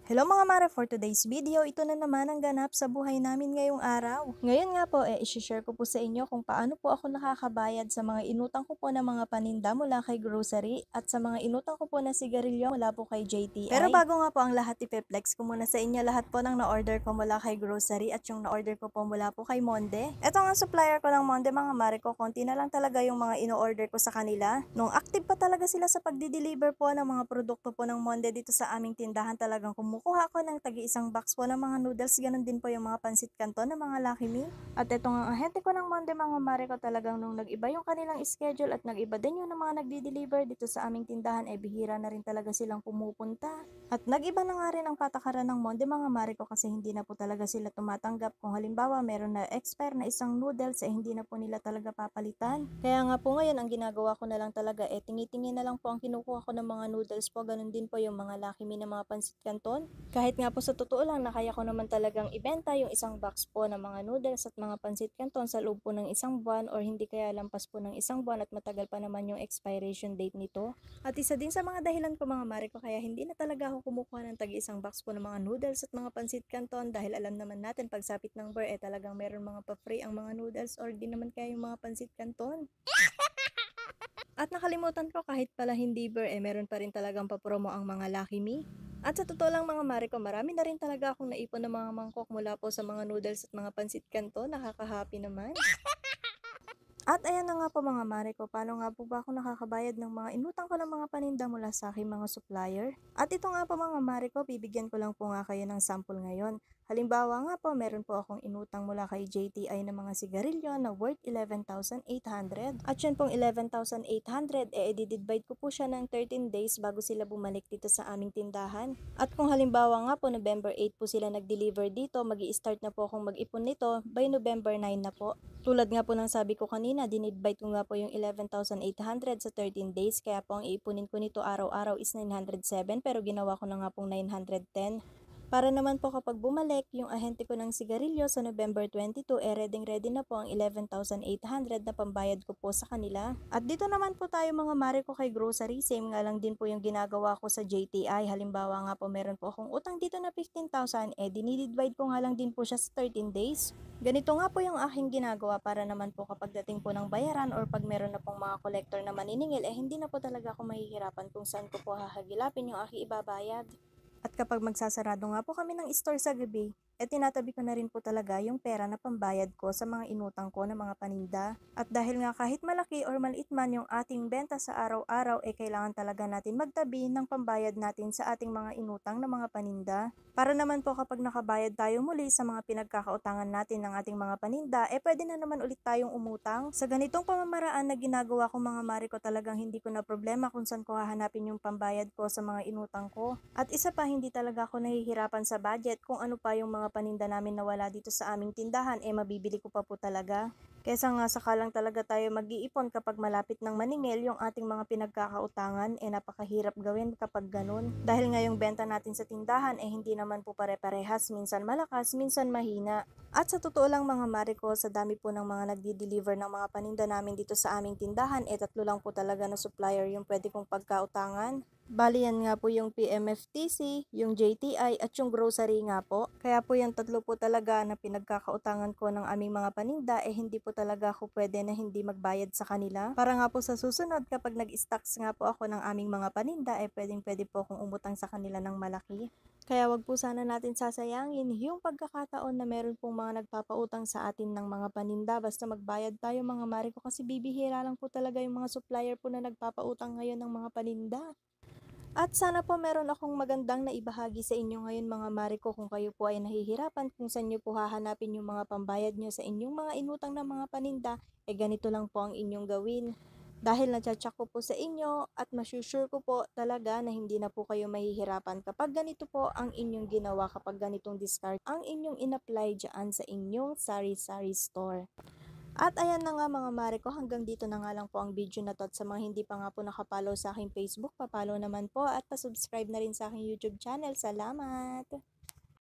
Hello mga mare, for today's video, ito na naman ang ganap sa buhay namin ngayong araw. Ngayon nga po, isi-share ko po sa inyo kung paano po ako nakakabayad sa mga inutang ko po na mga paninda mula kay grocery at sa mga inutang ko po na sigarilyo mula po kay JTI. Pero bago nga po ang lahat, ipeplex ko muna sa inyo lahat po ng na-order ko mula kay grocery at yung na-order ko po mula po kay Monde. Ito nga supplier ko ng Monde mga mare ko, konti na lang talaga yung mga ino-order ko sa kanila. Nung active pa talaga sila sa pagdi-deliver po ng mga produkto po ng Monde dito sa aming tindahan, talagang kumukuha ako ng tagi-isang box po ng mga noodles, ganun din po yung mga pansit canton ng mga Lucky Me. At ito nga ang ahente ko ng Monde mga mare ko, talagang nung nag-iba yung kanilang schedule at nag-iba din yung mga nagdi-deliver dito sa aming tindahan, bihira na rin talaga silang pumupunta. At nag-iba na nga rin ang patakaran ng Monde mga mare ko, kasi hindi na po talaga sila tumatanggap. Kung halimbawa meron na expire na isang noodles, hindi na po nila talaga papalitan. Kaya nga po ngayon ang ginagawa ko na lang talaga, tingi-tingin na lang po ang kinukuha ko ng mga noodles po, ganun din po yung mga Lucky Me na mga pansit canton. Kahit nga po sa totoo lang, nakaya ko naman talagang ibenta yung isang box po ng mga noodles at mga pansit canton sa loob po ng isang buwan, or hindi kaya lampas po ng isang buwan, at matagal pa naman yung expiration date nito. At isa din sa mga dahilan ko mga mare ko, kaya hindi na talaga ako kumukuha ng tagi-isang box po ng mga noodles at mga pansit canton, dahil alam naman natin pagsapit ng bar, talagang meron mga pa-free ang mga noodles, or di naman kaya yung mga pansit canton. At nakalimutan ko, kahit pala hindi bar, meron pa rin talagang papromo ang mga Lucky Me. At sa totoo lang mga mare ko, marami na rin talaga akong naipon ng mga mangkok mula po sa mga noodles at mga pansit canton. Nakaka-happy naman. At ayan na nga po mga mare ko, paano nga po ba ako nakakabayad ng mga inutang ko ng mga paninda mula sa aking mga supplier? At ito nga po mga mare ko, bibigyan ko lang po nga kayo ng sample ngayon. Halimbawa nga po, meron po akong inutang mula kay JTI ng mga sigarilyo na worth 11,800. At yun pong 11,800, i-divide ko po siya ng 13 days bago sila bumalik dito sa aming tindahan. At kung halimbawa nga po, November 8 po sila nag-deliver dito, mag-i-start na po akong mag-ipon nito by November 9 na po. Tulad nga po ng sabi ko kanina, dinidbite ko nga po yung 11,800 sa 13 days, kaya po ang iipunin ko nito araw-araw is 907, pero ginawa ko na nga pong 910. Para naman po kapag bumalik yung ahente ko ng sigarilyo sa November 22, ready na po ang 11,800 na pambayad ko po sa kanila. At dito naman po tayo mga mare ko kay grocery, same nga lang din po yung ginagawa ko sa JTI. Halimbawa nga po, meron po akong utang dito na 15,000, dinidivide ko nga lang din po siya sa 13 days. Ganito nga po yung aking ginagawa, para naman po kapag dating po ng bayaran, or pag meron na pong mga collector na maniningil, hindi na po talaga ako mahihirapan kung saan ko po hahagilapin yung aking ibabayad. At kapag magsasarado nga po kami ng store sa gabi, tinatabi ko na rin po talaga yung pera na pambayad ko sa mga inutang ko ng mga paninda. At dahil nga kahit malaki or maliit man yung ating benta sa araw-araw, kailangan talaga natin magtabi ng pambayad natin sa ating mga inutang ng mga paninda. Para naman po kapag nakabayad tayo muli sa mga pinagkakautangan natin ng ating mga paninda, pwede na naman ulit tayong umutang. Sa ganitong pamamaraan na ginagawa ko mga mare ko, talagang hindi ko na problema kung saan ko hahanapin yung pambayad ko sa mga inutang ko. At isa pa, hindi talaga ako nahihirapan sa budget, kung ano pa yung mga paninda namin na wala dito sa aming tindahan, mabibili ko pa po talaga. Kesa nga sakalang talaga tayo mag-iipon kapag malapit ng maningil yung ating mga pinagkakautangan, napakahirap gawin kapag ganun. Dahil nga yung benta natin sa tindahan, hindi naman po pare-parehas, minsan malakas, minsan mahina. At sa totoo lang mga mare ko, sa dami po ng mga nagdi-deliver ng mga paninda namin dito sa aming tindahan, tatlo lang po talaga na supplier yung pwede kong pagkautangan. Bali yan nga po yung PMFTC, yung JTI at yung grocery nga po. Kaya po yung tatlo po talaga na pinagkakautangan ko ng aming mga paninda, hindi po talaga ako pwede na hindi magbayad sa kanila. Para nga po sa susunod, kapag nag-stocks nga po ako ng aming mga paninda, pwede po akong umutang sa kanila ng malaki. Kaya wag po sana natin sasayangin yung pagkakataon na meron pong mga nagpapautang sa atin ng mga paninda. Basta magbayad tayo mga mare ko, kasi bibihira lang po talaga yung mga supplier po na nagpapautang ngayon ng mga paninda. At sana po meron akong magandang naibahagi sa inyo ngayon mga mare ko. Kung kayo po ay nahihirapan kung saan nyo po hahanapin yung mga pambayad nyo sa inyong mga inutang na mga paninda, ganito lang po ang inyong gawin. Dahil natchatsak ko po sa inyo at masusure ko po talaga na hindi na po kayo mahihirapan kapag ganito po ang inyong ginawa, kapag ganitong discard ang inyong in-apply dyan sa inyong sari-sari store. At ayan na nga mga mare ko, hanggang dito na nga lang po ang video na to. At sa mga hindi pa nga po nakapollow sa aking Facebook, papollow naman po at pa-subscribe na rin sa aking YouTube channel. Salamat!